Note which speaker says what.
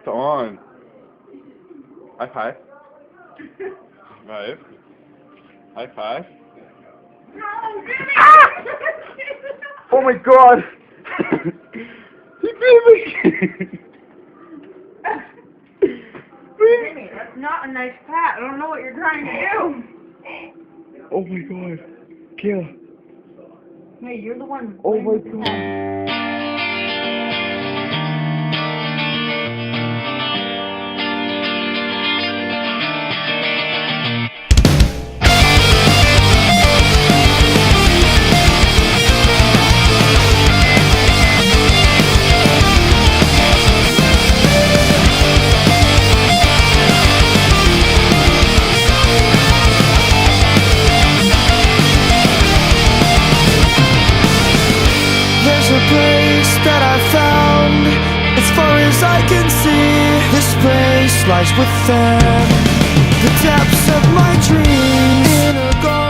Speaker 1: It's on. High five. Five. High five. Ah! Oh my god! He beat me!
Speaker 2: Jimmy, that's not a nice pat. I don't know what you're trying to do.
Speaker 1: Oh my god. Kayla.
Speaker 2: Hey, you're the one.
Speaker 1: Oh my god.
Speaker 3: There's a place that I found. As far as I can see, this place lies within the depths of my dreams. In a garden